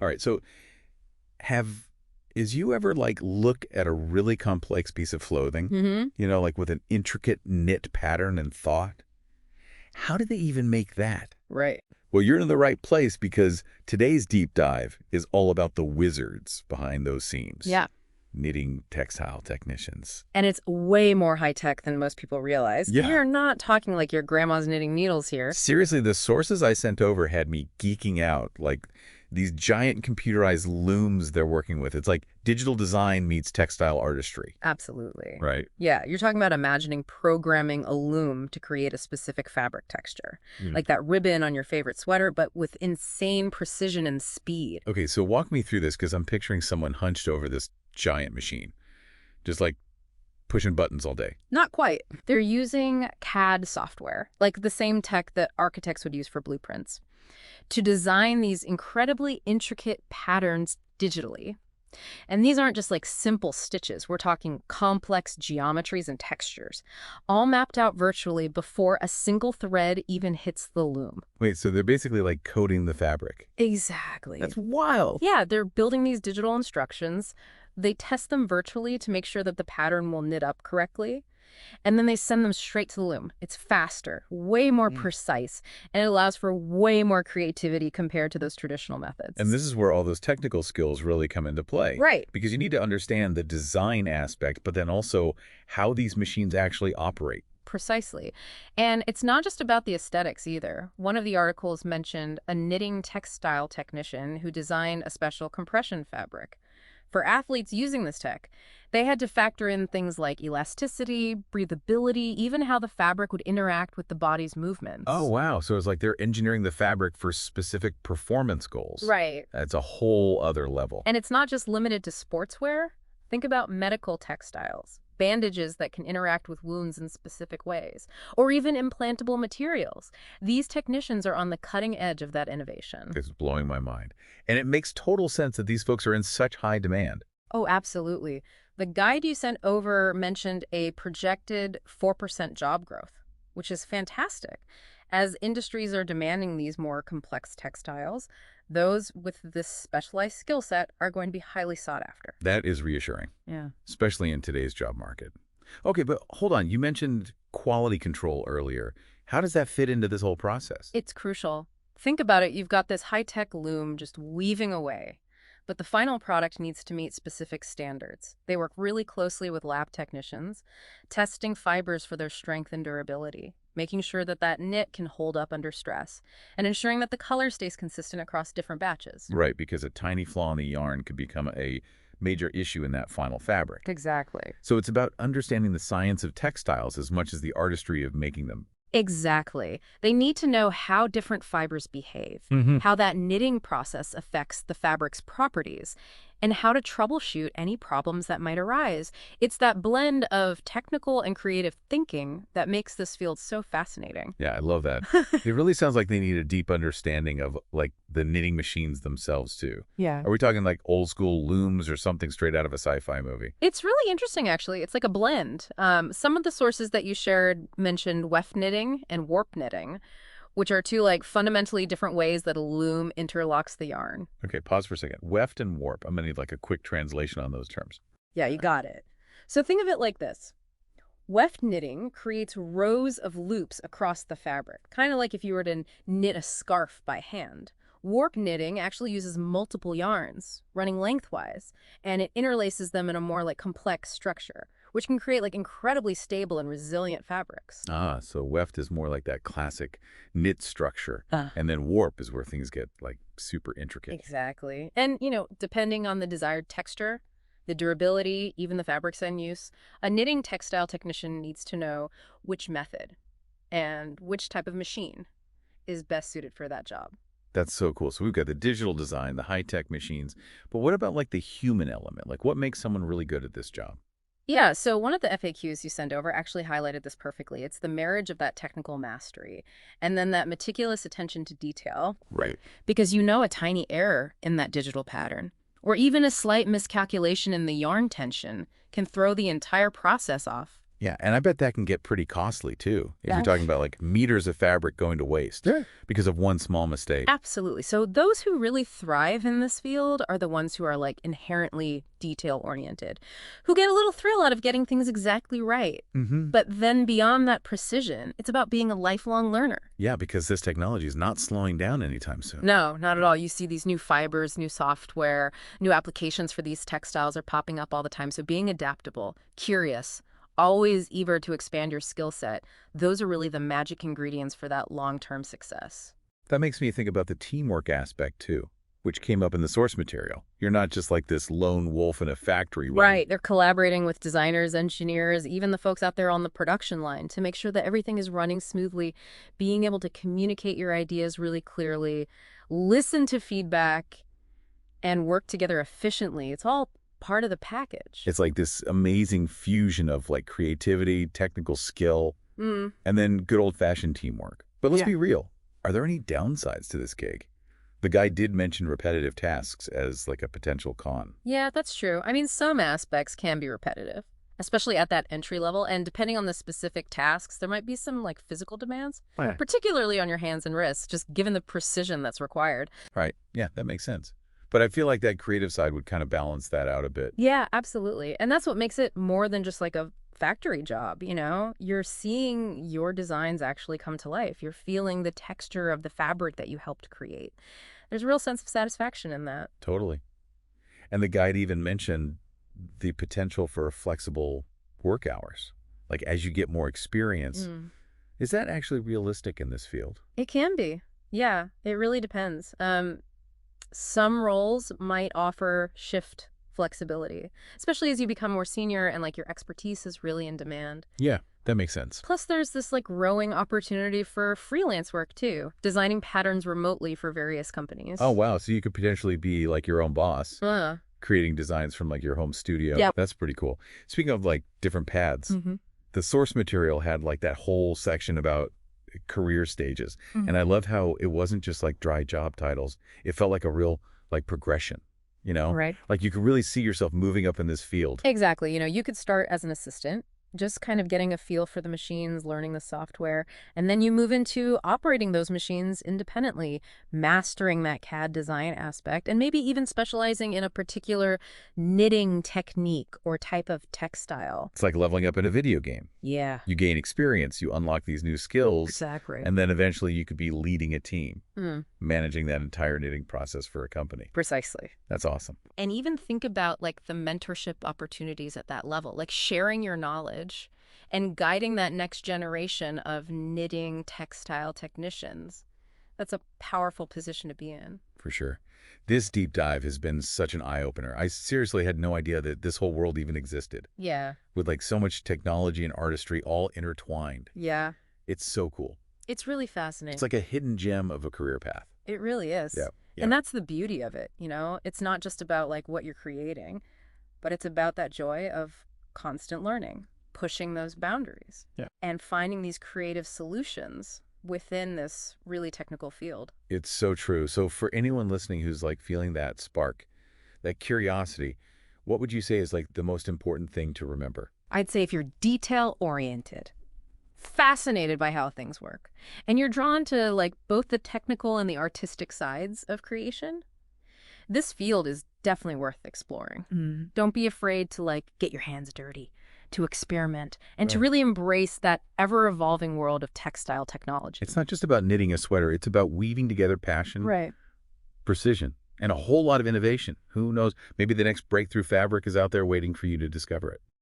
All right, so have is you ever like look at a really complex piece of clothing, Mm-hmm. like with an intricate knit pattern and thought? How did they even make that? Right. Well, you're in the right place because today's deep dive is all about the wizards behind those seams. Yeah. Knitting Textile Technicians. And it's way more high tech than most people realize. Yeah. We're not talking like your grandma's knitting needles here. Seriously, the sources I sent over had me geeking out. Like these giant computerized looms they're working with. It's like digital design meets textile artistry, Absolutely. right? Yeah, you're talking about imagining programming a loom to create a specific fabric texture, Mm. like that ribbon on your favorite sweater, but with insane precision and speed. Okay, so walk me through this because I'm picturing someone hunched over this giant machine, just like pushing buttons all day. Not quite. They're using CAD software, like the same tech that architects would use for blueprints, to design these incredibly intricate patterns digitally. And these aren't just like simple stitches. We're talking complex geometries and textures, all mapped out virtually before a single thread even hits the loom. Wait, so they're basically like coding the fabric. Exactly. That's wild. Yeah, they're building these digital instructions. They test them virtually to make sure that the pattern will knit up correctly. And then they send them straight to the loom. It's faster, way more precise, and it allows for way more creativity compared to those traditional methods. And this is where all those technical skills really come into play. Right. Because you need to understand the design aspect, but then also how these machines actually operate. Precisely. And it's not just about the aesthetics either. One of the articles mentioned a knitting textile technician who designed a special compression fabric. For athletes using this tech, they had to factor in things like elasticity, breathability, even how the fabric would interact with the body's movements. Oh, wow. So it's like they're engineering the fabric for specific performance goals. Right. That's a whole other level. And it's not just limited to sportswear. Think about medical textiles, bandages that can interact with wounds in specific ways, or even implantable materials. These technicians are on the cutting edge of that innovation. This is blowing my mind. And it makes total sense that these folks are in such high demand. Oh, absolutely. The guide you sent over mentioned a projected 4% job growth, which is fantastic. As industries are demanding these more complex textiles, those with this specialized skill set are going to be highly sought after. That is reassuring, Yeah. especially in today's job market. Okay, but hold on. You mentioned quality control earlier. How does that fit into this whole process? It's crucial. Think about it. You've got this high-tech loom just weaving away, but the final product needs to meet specific standards. They work really closely with lab technicians, testing fibers for their strength and durability, making sure that that knit can hold up under stress, and ensuring that the color stays consistent across different batches. Right, because a tiny flaw in the yarn could become a major issue in that final fabric. Exactly. So it's about understanding the science of textiles as much as the artistry of making them. Exactly. They need to know how different fibers behave, how that knitting process affects the fabric's properties, and how to troubleshoot any problems that might arise. It's that blend of technical and creative thinking that makes this field so fascinating. Yeah, I love that. It really sounds like they need a deep understanding of like the knitting machines themselves too. Yeah. Are we talking like old school looms or something straight out of a sci-fi movie? It's really interesting, actually. It's like a blend. Some of the sources that you shared mentioned weft knitting and warp knitting, which are two like fundamentally different ways that a loom interlocks the yarn. Okay, pause for a second. Weft and warp. I'm gonna need like a quick translation on those terms. Yeah, you got it. So think of it like this. Weft knitting creates rows of loops across the fabric, kind of like if you were to knit a scarf by hand. Warp knitting actually uses multiple yarns running lengthwise, and it interlaces them in a more like complex structure, which can create like incredibly stable and resilient fabrics. Ah, so weft is more like that classic knit structure, and then warp is where things get like super intricate. Exactly. And, depending on the desired texture, the durability, even the fabrics in use, a knitting textile technician needs to know which method and which type of machine is best suited for that job. That's so cool. So we've got the digital design, the high-tech machines, but what about like the human element? Like what makes someone really good at this job? Yeah, so one of the FAQs you sent over actually highlighted this perfectly. It's the marriage of that technical mastery and then that meticulous attention to detail. Right. Because a tiny error in that digital pattern, or even a slight miscalculation in the yarn tension, can throw the entire process off. Yeah, and I bet that can get pretty costly too, if you're Yeah. talking about like meters of fabric going to waste Yeah. because of one small mistake. Absolutely. So those who really thrive in this field are the ones who are like inherently detail-oriented, who get a little thrill out of getting things exactly right. Mm-hmm. But then beyond that precision, it's about being a lifelong learner. Yeah, because this technology is not slowing down anytime soon. No, not at all. You see these new fibers, new software, new applications for these textiles are popping up all the time. So being adaptable, curious, always eager to expand your skill set, those are really the magic ingredients for that long-term success. That makes me think about the teamwork aspect too, which came up in the source material. You're not just like this lone wolf in a factory. Right. They're collaborating with designers, engineers, even the folks out there on the production line to make sure that everything is running smoothly, being able to communicate your ideas really clearly, listen to feedback, and work together efficiently. It's all part of the package. It's like this amazing fusion of like creativity, technical skill, and then good old-fashioned teamwork. But let's be real. Are there any downsides to this gig? The guy did mention repetitive tasks as like a potential con. Yeah, that's true. I mean, some aspects can be repetitive, especially at that entry level. And depending on the specific tasks, there might be some like physical demands, particularly on your hands and wrists, just given the precision that's required. Right. Yeah, that makes sense. But I feel like that creative side would kind of balance that out a bit. Yeah, absolutely. And that's what makes it more than just like a factory job, you know? You're seeing your designs actually come to life. You're feeling the texture of the fabric that you helped create. There's a real sense of satisfaction in that. Totally. And the guide even mentioned the potential for flexible work hours. Like as you get more experience, is that actually realistic in this field? It can be. Yeah, it really depends. Some roles might offer shift flexibility, especially as you become more senior and like your expertise is really in demand. Yeah, that makes sense. Plus, there's this like growing opportunity for freelance work too, designing patterns remotely for various companies. Oh, wow. So you could potentially be like your own boss, Uh, creating designs from like your home studio. Yep. That's pretty cool. Speaking of like different paths, the source material had like that whole section about career stages. And I loved how it wasn't just like dry job titles. It felt like a real like progression, you know? Right. Like you could really see yourself moving up in this field. Exactly. You know, you could start as an assistant, just kind of getting a feel for the machines, learning the software, and then you move into operating those machines independently, mastering that CAD design aspect, and maybe even specializing in a particular knitting technique or type of textile. It's like leveling up in a video game. Yeah, You gain experience, you unlock these new skills, exactly. and then eventually you could be leading a team, Mm, managing that entire knitting process for a company. precisely. That's awesome. And even think about like the mentorship opportunities at that level, like sharing your knowledge and guiding that next generation of knitting textile technicians. That's a powerful position to be in. For sure. This deep dive has been such an eye-opener. I seriously had no idea that this whole world even existed, Yeah, with like so much technology and artistry all intertwined. yeah. It's so cool. It's really fascinating. It's like a hidden gem of a career path. It really is. Yeah, yeah. And that's the beauty of it, you know? It's not just about like what you're creating, but it's about that joy of constant learning, pushing those boundaries, Yeah. and finding these creative solutions within this really technical field. It's so true. So for anyone listening who's like feeling that spark, that curiosity, what would you say is like the most important thing to remember? I'd say if you're detail-oriented, fascinated by how things work, and you're drawn to like both the technical and the artistic sides of creation, this field is definitely worth exploring. Don't be afraid to like get your hands dirty, to experiment, and to Right. really embrace that ever-evolving world of textile technology. It's not just about knitting a sweater. It's about weaving together passion, Right. precision, and a whole lot of innovation. Who knows? Maybe the next breakthrough fabric is out there waiting for you to discover it.